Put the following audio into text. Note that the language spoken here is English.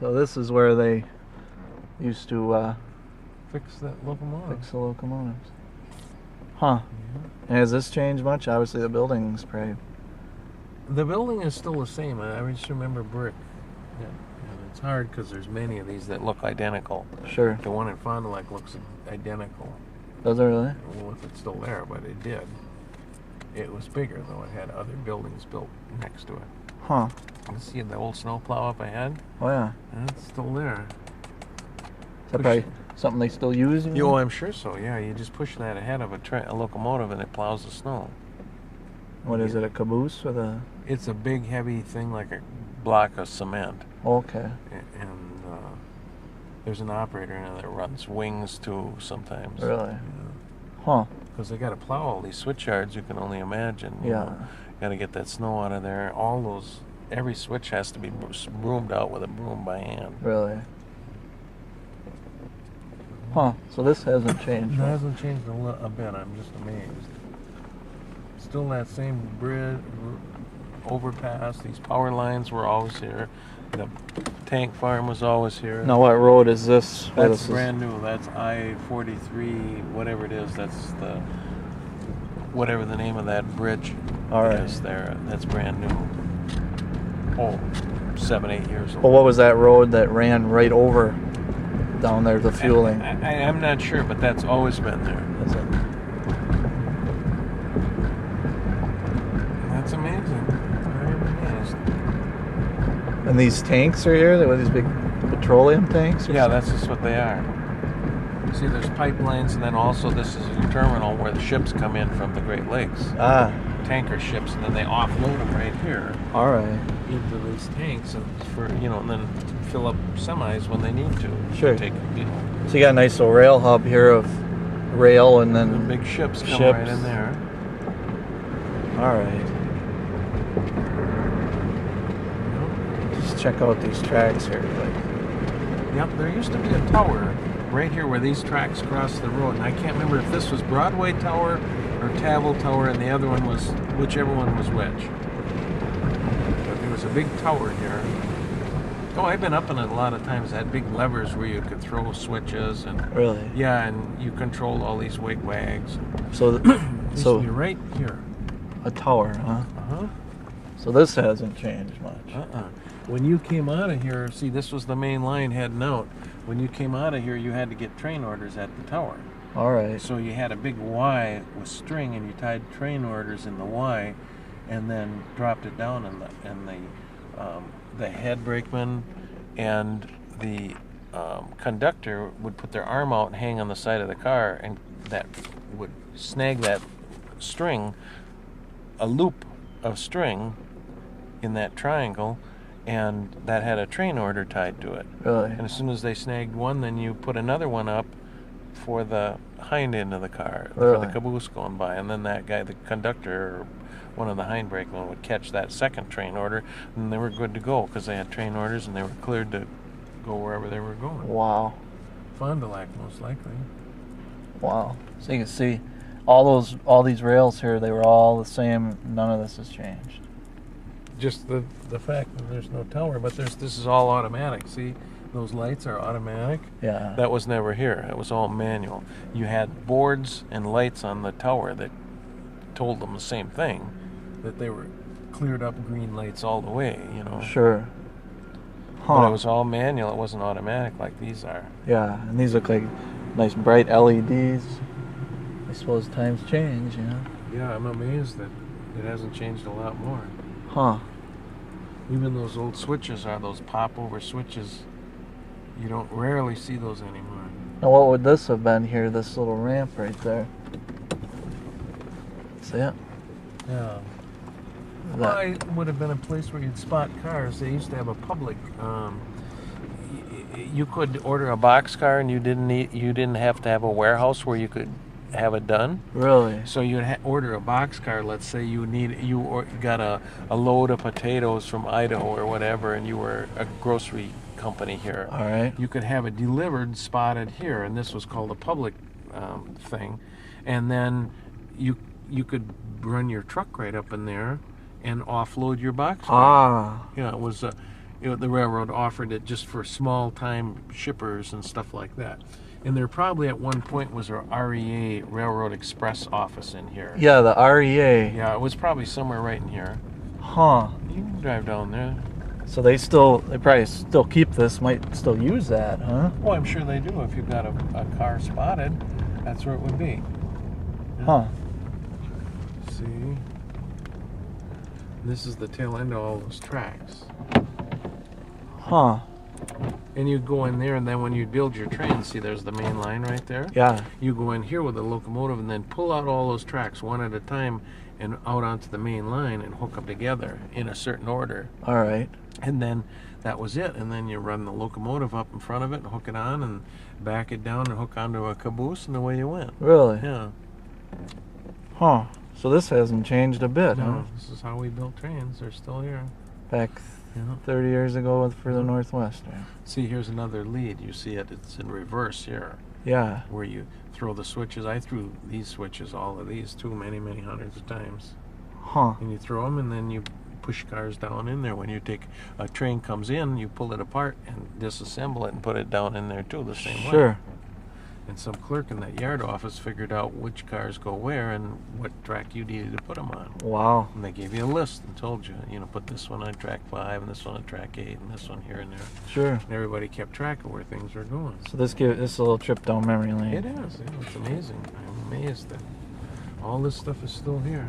So this is where they used to Fix that locomotive. fix the locomotives. Huh. And has this changed much? Obviously the building's probably... The building is still the same. I just remember brick. Yeah. And it's hard because there's many of these that look identical. Sure. The one in Fond du Lac looks identical. Does it really? Well, if it's still there, but it did. It was bigger, though. It had other buildings built next to it. Huh. You see the old snowplow up ahead? Oh, yeah. And it's still there. Is that probably something they still use? Oh, I'm sure so, yeah. You just push that ahead of a locomotive and it plows the snow. What is it, a caboose with a... It's a big, heavy thing like a block of cement. Okay. And there's an operator in it that runs wings, too, sometimes. Really? Yeah. Huh. Because they got to plow all these switch yards, you can only imagine. Yeah. Got to get that snow out of there. Every switch has to be broomed out with a broom by hand. Really? Huh. So this hasn't changed. It hasn't changed a bit. I'm just amazed. Still that same bridge, overpass. These power lines were always here. The tank farm was always here. Now what road is this? That's brand new. That's I-43, whatever it is. That's whatever the name of that bridge is there. That's brand new. Oh, 7, 8 years old. Well, what was that road that ran right over down there, the fueling? I'm not sure, but that's always been there. That's it. That's amazing. Very amazed. And these tanks are here? They were these big petroleum tanks? Yeah, that's just what they are. See, there's pipelines, and then also this is a terminal where the ships come in from the Great Lakes. Ah. Tanker ships, and then they offload them right here. All right. Into these tanks, and and then fill up semis when they need to. Sure. So you got a nice little rail hub here of rail, and then the big ships come right in there. All right. Just check out these tracks here. Yep, there used to be a tower right here where these tracks cross the road, and I can't remember if this was Broadway Tower or Tavel Tower, and the other one was, whichever one was which. But there was a big tower here. Oh, I've been up in it a lot of times. It had big levers where you could throw switches, and really, yeah, and you controlled all these wig-wags. So, so be right here. A tower, huh? Uh-huh. So this hasn't changed much. When you came out of here, see, this was the main line heading out. When you came out of here, you had to get train orders at the tower. All right. So you had a big Y with string, and you tied train orders in the Y, and then dropped it down, and the head brakeman and the conductor would put their arm out and hang on the side of the car, and that would snag that string, a loop of string in that triangle, and that had a train order tied to it. Really? And as soon as they snagged one, then you put another one up for the hind end of the car, for the caboose going by, and then that guy, the conductor, or one of the hind brakemen, would catch that second train order, and they were good to go because they had train orders and they were cleared to go wherever they were going. Wow. Fond du Lac, most likely. Wow. So you can see all these rails here, they were all the same. None of this has changed. Just the fact that there's no tower, but this is all automatic. See, those lights are automatic. Yeah. That was never here. It was all manual. You had boards and lights on the tower that told them the same thing, that they were cleared up green lights all the way, Sure. Huh. But it was all manual. It wasn't automatic like these are. Yeah, and these look like nice bright LEDs. I suppose times change, Yeah, I'm amazed that it hasn't changed a lot more. Huh. Even those old switches are those pop-over switches. You don't rarely see those anymore. Now what would this have been here, this little ramp right there? See it? Yeah. Well, it would have been a place where you'd spot cars. They used to have a public. You could order a box car, and you didn't have to have a warehouse where you could have it done. Really? So you'd order a box car. Let's say you got a load of potatoes from Idaho or whatever, and you were a grocery company here. All right. You could have it delivered, spotted here, and this was called a public thing. And then you could run your truck right up in there and offload your box car. Ah. Yeah, it was the railroad offered it just for small time shippers and stuff like that. And there probably at one point was a REA, Railroad Express office in here. Yeah, the REA. Yeah, it was probably somewhere right in here. Huh. You can drive down there. So they probably still keep this, might still use that, huh? Well, I'm sure they do. If you've got a car spotted, that's where it would be. Huh. See? This is the tail end of all those tracks. Huh. And you go in there, and then when you build your train, see there's the main line right there? Yeah. You go in here with the locomotive and then pull out all those tracks one at a time and out onto the main line and hook them together in a certain order. All right. And then that was it. And then you run the locomotive up in front of it and hook it on and back it down and hook onto a caboose, and away you went. Really? Yeah. Huh. So this hasn't changed a bit, huh? No, this is how we built trains. They're still here. Back Yeah. 30 years ago for the Northwestern. See, here's another lead. You see it. It's in reverse here, Yeah. where you throw the switches. I threw these switches, all of these, too, many hundreds of times. Huh. And you throw them, and then you push cars down in there. When you take a train comes in, you pull it apart and disassemble it and put it down in there too, the same way. Sure. And some clerk in that yard office figured out which cars go where and what track you needed to put them on. Wow. And they gave you a list and told you, put this one on track 5 and this one on track 8 and this one here and there. Sure. And everybody kept track of where things were going. So this is a little trip down memory lane. It is. It's amazing. I'm amazed that all this stuff is still here.